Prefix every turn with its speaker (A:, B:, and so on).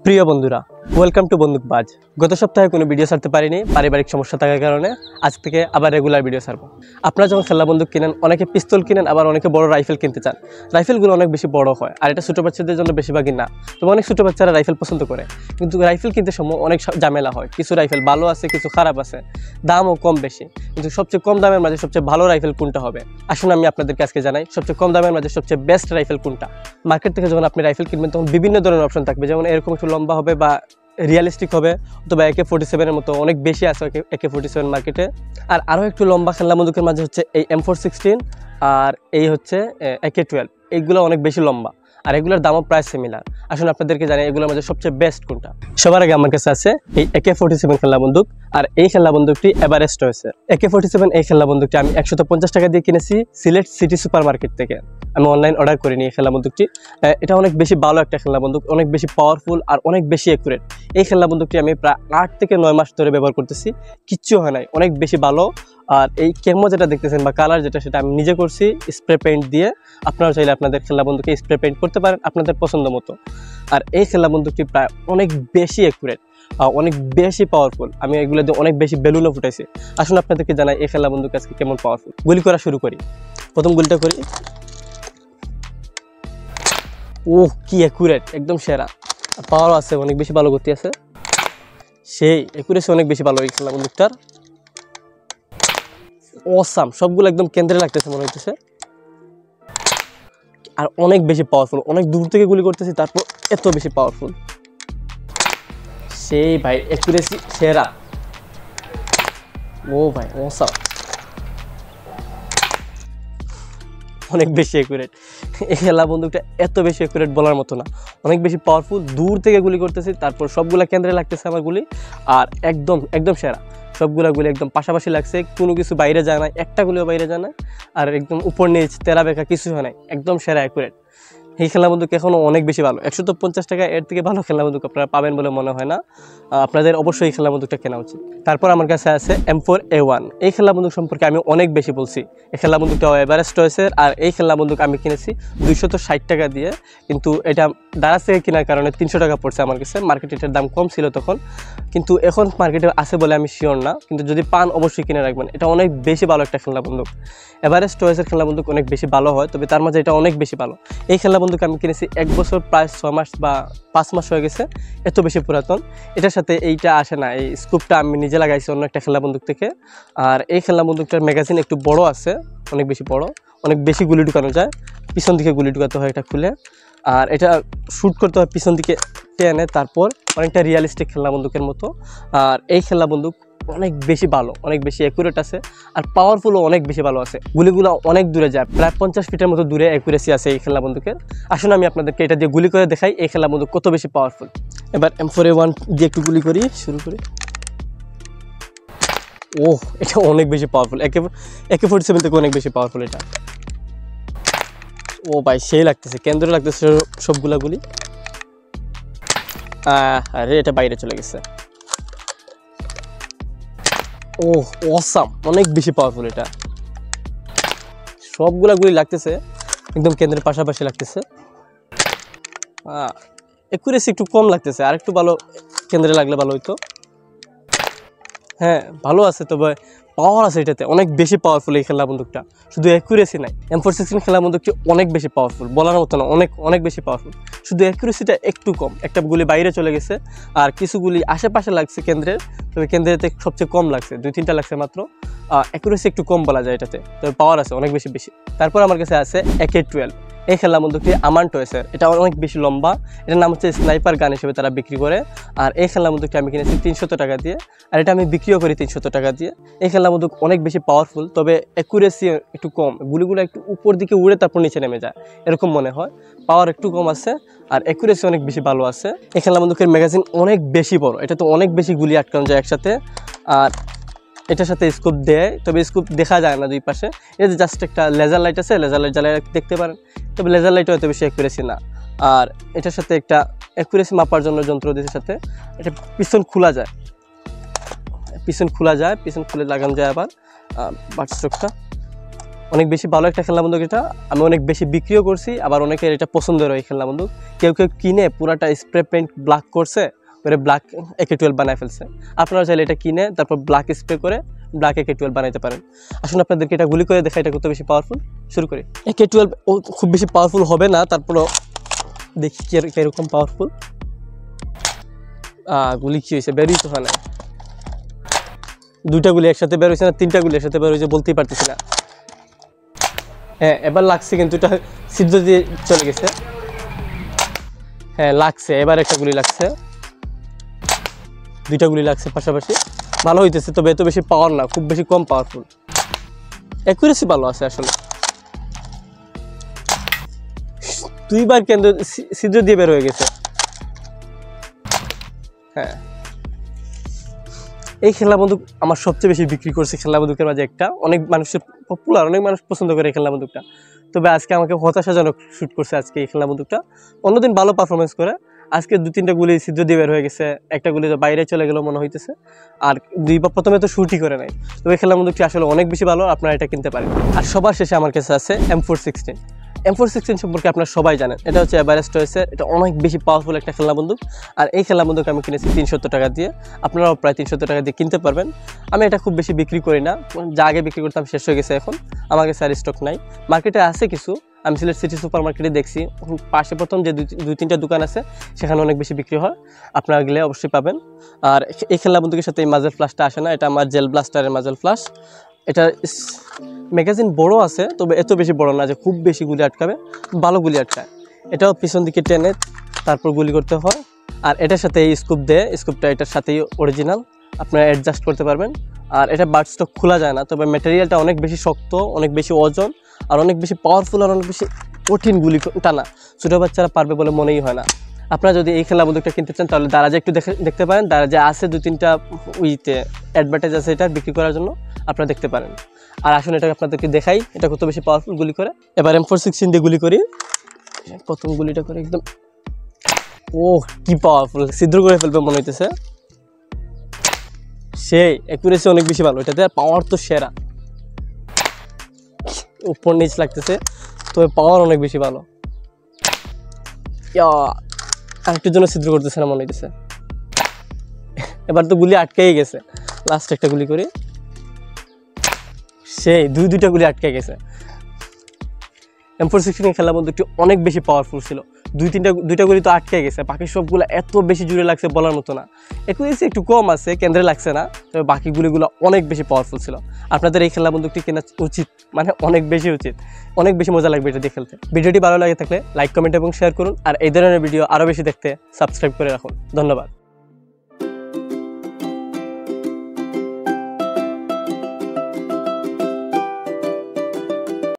A: প্রিয় বন্ধুরা, welcome to বন্দুকবাজ। গত সপ্তাহে কোনো ভিডিও ছাড়তে পারিনি, পারিবারিক সমস্যা থাকার কারণে। আজ থেকে আবার রেগুলার ভিডিও ছাড়বো। আপনারা যখন খেলনা বন্দুক কিনেন, অনেকে পিস্তল কিনেন, আবার অনেকে বড় রাইফেল কিনতে চান। রাইফেলগুলো অনেক বেশি বড় হয়, আর এটা ছোটো বাচ্চাদের জন্য বেশিরভাগই না। তবে অনেক ছোটো বাচ্চারা রাইফেল পছন্দ করে, কিন্তু রাইফেল কিনতে সময় অনেক ঝামেলা হয়। কিছু রাইফেল ভালো আছে, কিছু খারাপ আছে, দামও কম বেশি। কিন্তু সবচেয়ে কম দামের মাঝে সবচেয়ে ভালো রাইফেল কোনটা হবে? আসুন আমি আপনাদেরকে আজকে জানাই সবচেয়ে কম দামের মাঝে সবচেয়ে বেস্ট রাইফেল কোনটা। মার্কেট থেকে যখন আপনি রাইফেল কিনবেন, তখন বিভিন্ন ধরনের অপশন থাকবে, যেমন এরকম একটু লম্বা হবে বা রিয়ালিস্টিক হবে, অথবা AK-47 মতো অনেক বেশি আছে AK-47 মার্কেটে। আর আরও একটু লম্বা খেলনা বন্দুকের মাঝে হচ্ছে এই M416 আর এই হচ্ছে AK-12। এইগুলো অনেক বেশি লম্বা, আর এগুলোর দামও প্রায় সিমিলার। আসলে আপনাদেরকে জানি এগুলোর মধ্যে সবচেয়ে বেস্ট কোনটা। সবার আগে আমার কাছে আছে এই AK-47 খেলনা বন্দুক, আর এই খেলনা বন্দুকটি এভারেস্ট হয়েছে। AK-47 এই খেলনা বন্দুকটি আমি 150 টাকা দিয়ে কিনেছি সিলেট সিটি সুপার মার্কেট থেকে। আমি অনলাইন অর্ডার করিনি এই খেলনা বন্দুকটি। এটা অনেক বেশি ভালো একটা খেলনা বন্দুক, অনেক বেশি পাওয়ারফুল আর অনেক বেশি অ্যাকুরেট। এই খেলনা বন্দুকটি আমি প্রায় 8 থেকে 9 মাস ধরে ব্যবহার করতেছি, কিচ্ছু হয় নাই, অনেক বেশি ভালো। আর এই কেমো যেটা দেখতেছেন বা কালার যেটা, সেটা আমি নিজে করছি স্প্রে পেইন্ট দিয়ে। আপনারা চাইলে আপনাদের খেলনা বন্দুকে স্প্রে পেইন্ট করতে পারেন আপনাদের পছন্দ মতো। আর এই খেলনা বন্দুকটি প্রায় অনেক বেশি অ্যাকুরেট, অনেক বেশি পাওয়ারফুল। আমি এগুলো দিয়ে অনেক বেশি বেলুনও ফুটাইছি। আসলে আপনাদেরকে জানাই এই খেলনা বন্দুক আজকে কেমন পাওয়ারফুল। গুলি করা শুরু করি। প্রথম গুলিটা করি। ওহ, কি অ্যাকুরেট, একদম সেরা। পাওয়ারও আছে, অনেক বেশি ভালো গতি আছে, সেই অ্যাকুরেসি অনেক বেশি ভালো এই খেলনা বন্দুকটার। অসাম, সবগুলো একদম কেন্দ্রে লাগতেছে মনে হইতেছে, আর অনেক বেশি পাওয়ারফুল। অনেক দূর থেকে গুলি করতেছি, তারপর এত বেশি পাওয়ারফুল। সেই ভাই, অ্যাকুরেসি সেরা। ও ভাই, অসাম, অনেক বেশি অ্যাকুরেট। এই খেলা বন্দুকটা এত বেশি অ্যাকুরেট বলার মতো না, অনেক বেশি পাওয়ারফুল। দূর থেকে গুলি করতেছি, তারপর সবগুলা কেন্দ্রে লাগতেছে আমার গুলি, আর একদম একদম সেরা। সবগুলা গুলি একদম পাশাপাশি লাগছে, কোনো কিছু বাইরে যায় না, একটা গুলিও বাইরে যায় না। আর একদম উপর নিচ তেরা বেঁকা কিছু হয় নাই, একদম সেরা অ্যাকুরেট। এই খেলনা বন্দুক এখনও অনেক বেশি ভালো। 150 টাকা এর থেকে ভালো খেলনা বন্দুক আপনারা পাবেন বলে মনে হয় না। আপনাদের অবশ্যই এই খেলনা বন্দুকটা কেনা উচিত। তারপর আমার কাছে আছে M4A1। এই খেলনা বন্দুক সম্পর্কে আমি অনেক বেশি বলছি। এই খেলনা বন্দুকটা এভারেস্ট হয়েছে, আর এই খেলনা বন্দুক আমি কিনেছি 260 টাকা দিয়ে। কিন্তু এটা দারাজ থেকে কেনার কারণে 300 টাকা পড়ছে আমার কাছে। মার্কেটে এটার দাম কম ছিল তখন, কিন্তু এখন মার্কেটে আছে বলে আমি শিওর না। কিন্তু যদি পান অবশ্যই কিনে রাখবেন, এটা অনেক বেশি ভালো একটা খেলনা বন্দুক। এভারেস্ট ওয়েসের খেলনা বন্দুক অনেক বেশি ভালো হয়, তবে তার মাঝে এটা অনেক বেশি ভালো। এই খেলনা বন্দুক আমি কিনেছি 1 বছর প্রায় 6 মাস বা 5 মাস হয়ে গেছে, এত বেশি পুরাতন। এটার সাথে এইটা আসে না, এই স্কুপটা আমি নিজে লাগাইছি অন্য একটা খেলনা বন্দুক থেকে। আর এই খেলনা বন্দুকটার ম্যাগাজিন একটু বড় আছে, অনেক বেশি বড়, অনেক বেশি গুলি ঢুকানো যায়। পিছন দিকে গুলি ঢুকাতে হয় এটা খুলে, আর এটা শ্যুট করতে হয় পিছন দিকে টেনে, তারপর অনেকটা রিয়ালিস্টিক খেলনা বন্দুকের মতো। আর এই খেলনা বন্দুক অনেক বেশি ভালো, অনেক বেশি অ্যাকুরেট আছে, আর পাওয়ারফুলও অনেক বেশি ভালো আছে। গুলিগুলো অনেক দূরে যায়, প্রায় 50 ফিটের মতো দূরে অ্যাকুরেসি আছে এই খেলনা বন্দুকের। আসলে আমি আপনাদেরকে এটা দিয়ে গুলি করে দেখাই এই খেলনা বন্দুক কত বেশি পাওয়ারফুল। এবার M4A1 দিয়ে একটু গুলি করি, শুরু করি। ওহ, এটা অনেক বেশি পাওয়ারফুল। AK-47 থেকে অনেক বেশি পাওয়ারফুল এটা। ও ভাই, সেই লাগতেছে, কেন্দ্রে লাগতেছে সবগুলা গুলি। আরে এটা বাইরে চলে গেছে। ওহ, অসাম, অনেক বেশি পাওয়ারফুল এটা। সবগুলা গুলি লাগতেছে একদম কেন্দ্রের পাশাপাশি লাগতেছে। অ্যাকুরেসি একটু কম লাগতেছে, আর একটু ভালো কেন্দ্রে লাগলে ভালো হইতো। হ্যাঁ, ভালো আছে, তবে পাওয়ার আছে এটাতে, অনেক বেশি পাওয়ারফুল এই খেলনা বন্দুকটা। শুধু অ্যাকুরেসি নাই, M416 খেলনা বন্দুকটি অনেক বেশি পাওয়ারফুল, বলার মতো না, অনেক অনেক বেশি পাওয়ারফুল। শুধু অ্যাকুরেসিটা একটু কম, একটা গুলি বাইরে চলে গেছে, আর কিছু গুলি আশেপাশে লাগছে কেন্দ্রের, তবে কেন্দ্রেতে সবচেয়ে কম লাগছে, 2-3টা লাগছে মাত্র। অ্যাকুরেসি একটু কম বলা যায় এটাতে, তবে পাওয়ার আছে অনেক বেশি বেশি। তারপর আমার কাছে আছে AK-12। এই খেলনা বন্দুকটি আমান্ট হয়েছে, এটা অনেক বেশি লম্বা। এটার নাম হচ্ছে স্নাইপার গান হিসেবে তারা বিক্রি করে। আর এই খেলনা বন্দুকটি আমি কিনেছি 300 টাকা দিয়ে, আর এটা আমি বিক্রিও করি 300 টাকা দিয়ে। এই খেলনা বন্দুক অনেক বেশি পাওয়ারফুল, তবে অ্যাকুরেসি একটু কম, গুলিগুলো একটু উপর দিকে উড়ে তারপর নিচে নেমে যায়, এরকম মনে হয়। পাওয়ার একটু কম আছে, আর অ্যাকুরেসি অনেক বেশি ভালো আছে। এই খেলনা বন্দুকের ম্যাগাজিন অনেক বেশি বড়, এটা তো অনেক বেশি গুলি আটকানো যায় একসাথে। আর এটার সাথে স্কোপ দেয়, তবে স্কোপ দেখা যায় না দুই পাশে। এটা জাস্ট একটা লেজার লাইট আছে, লেজার লাইট জ্বালিয়ে দেখতে পারেন, তবে লেজার লাইটও এত বেশি অ্যাকুরেসি না। আর এটার সাথে একটা অ্যাকুরেসি মাপার জন্য যন্ত্র দিতে, সাথে এটা পিছন খোলা যায়, পিছন খুলে লাগানো যায় আবার বাট স্ট্রোকটা। অনেক বেশি ভালো একটা খেলনা বন্দুক এটা। আমি অনেক বেশি বিক্রিও করছি, আবার অনেকের এটা পছন্দের এই খেলনা বন্দুক। কেউ কেউ কিনে পুরাটা স্প্রে পেইন্ট ব্ল্যাক করছে, ওরে ব্ল্যাক AK-12 বানায় ফেলছে। আপনারা চাইলে এটা কিনে তারপর ব্ল্যাক স্প্রে করে ব্ল্যাক AK-12 বানাইতে পারেন। আসুন আপনাদেরকে এটা গুলি করে দেখা এটা কত বেশি পাওয়ারফুল। শুরু করি। AK-12 খুব বেশি পাওয়ারফুল হবে না, তারপরও দেখি কীরকম পাওয়ারফুল। গুলি কী হয়েছে, বেরোই তো হয় না। 2টা গুলি একসাথে বের হয়েছে না 3টা গুলি একসাথে বের হয়েছে বলতেই পারতেছি না। হ্যাঁ এবার লাগছে, কিন্তু এটা সিদ্ধ দিয়ে চলে গেছে। হ্যাঁ লাগছে, এবার একটা গুলি লাগছে, 2টা গুলি লাগছে পাশাপাশি। ভালো হইতেছে, তবে এত বেশি পাওয়ার না, খুব বেশি কম পাওয়ারফুল। অ্যাকুরেসি ভালো আছে আসলে। 2বার কেন্দ্র সিদ্ধ দিয়ে বের হয়ে গেছে। হ্যাঁ এই খেলনা বন্দুক আমার সবচেয়ে বেশি বিক্রি করছে খেলনা বন্দুকের মাঝে একটা। অনেক মানুষের পপুলার, অনেক মানুষ পছন্দ করে এই খেলনা বন্দুকটা। তবে আজকে আমাকে হতাশাজনক শ্যুট করছে আজকে এই খেলনা বন্দুকটা। অন্যদিন ভালো পারফরমেন্স করে, আজকে 2-3টা গুলি সিদ্ধ দিয়ে বের হয়ে গেছে, একটা গুলি তো বাইরে চলে গেল মনে হইতেছে। আর 2বার প্রথমে তো শ্যুটই করে নাই। তবে এই খেলনা বন্দুকটি আসলে অনেক বেশি ভালো, আপনারা এটা কিনতে পারেন। আর সবার শেষে আমার কাছে আছে M416। M416 সম্পর্কে আপনারা সবাই জানেন, এটা হচ্ছে এভারেস্ট টয়েসের, এটা অনেক বেশি পাওয়ারফুল একটা খেলনা বন্দুক। আর এই খেলনা বন্দুক আমি কিনেছি 370 টাকা দিয়ে, আপনারাও প্রায় 370 টাকা দিয়ে কিনতে পারবেন। আমি এটা খুব বেশি বিক্রি করি না, যা আগে বিক্রি করতাম শেষ হয়ে গেছে এখন, আমার কাছে আর স্টক নাই। মার্কেটে আছে কিছু, আমি সিলেট সিটি সুপার মার্কেটে দেখছি, পাশে প্রথম যে 2-3টা দোকান আছে সেখানে অনেক বেশি বিক্রি হয়, আপনারা গেলে অবশ্যই পাবেন। আর এই খেলনা বন্দুকের সাথে এই মাজেল ফ্লাশটা আসে না, এটা আমার জেল ব্লাস্টারের মাজেল ফ্লাশ। এটা ম্যাগাজিন বড় আছে, তবে এত বেশি বড় না যে খুব বেশি গুলি আটকাবে, ভালো গুলি আটকায়। এটাও পিছন দিকে টেনে তারপর গুলি করতে হয়। আর এটার সাথে এই স্কুপ দেয়, স্কুপটা এটার সাথেই অরিজিনাল, আপনারা অ্যাডজাস্ট করতে পারবেন। আর এটা বার্ড স্টক খোলা যায় না, তবে ম্যাটেরিয়ালটা অনেক বেশি শক্ত, অনেক বেশি ওজন, আর অনেক বেশি পাওয়ারফুল, আর অনেক বেশি কঠিন গুলি টানা। ছোটো বাচ্চারা পারবে বলে মনেই হয় না। আপনারা যদি এই খেলনা বন্দুকটা কিনতে চান তাহলে দারাজে একটু দেখতে পারেন, দারাজে আছে 2-3টা উইতে অ্যাডভার্টাইজ আছে এটা বিক্রি করার জন্য, আপনারা দেখতে পারেন। আর আসুন এটা আপনাদেরকে দেখাই এটা কত বেশি পাওয়ারফুল গুলি করে। এবার M416 দিয়ে গুলি করি। প্রথম গুলিটা করে একদম, ওহ কি পাওয়ারফুল, ছিদ্র করে ফেলবে মনে হইতেছে। সেই অ্যাকুরেসি অনেক বেশি ভালো, এটাতে পাওয়ার তো সেরা, উপর নিচ লাগতেছে, তবে পাওয়ার অনেক বেশি ভালো। আরেকটার জন্য ছিদ্র করতেছে না মনে হইতেছে। এবার তো গুলি আটকেই গেছে, লাস্ট একটা গুলি করি। সেই 2টা গুলি আটকে গেছে। M416 খেলনা বন্দুকটি অনেক বেশি পাওয়ারফুল ছিল, 2-3টা গুলি তো আটকে গেছে, বাকি সবগুলো এত বেশি জুড়ে লাগছে বলার মতো না। অ্যাকুরেসি একটু কম আছে, কেন্দ্রে লাগছে না, তবে বাকি গুলিগুলো অনেক বেশি পাওয়ারফুল ছিল। আপনাদের এই খেলনা বন্দুকটি কেনা উচিত, মানে অনেক বেশি উচিত, অনেক বেশি মজা লাগবে এটা দিয়ে খেলতে। ভিডিওটি ভালো লাগে থাকলে লাইক, কমেন্ট এবং শেয়ার করুন। আর এই ধরনের ভিডিও আরও বেশি দেখতে সাবস্ক্রাইব করে রাখুন। ধন্যবাদ।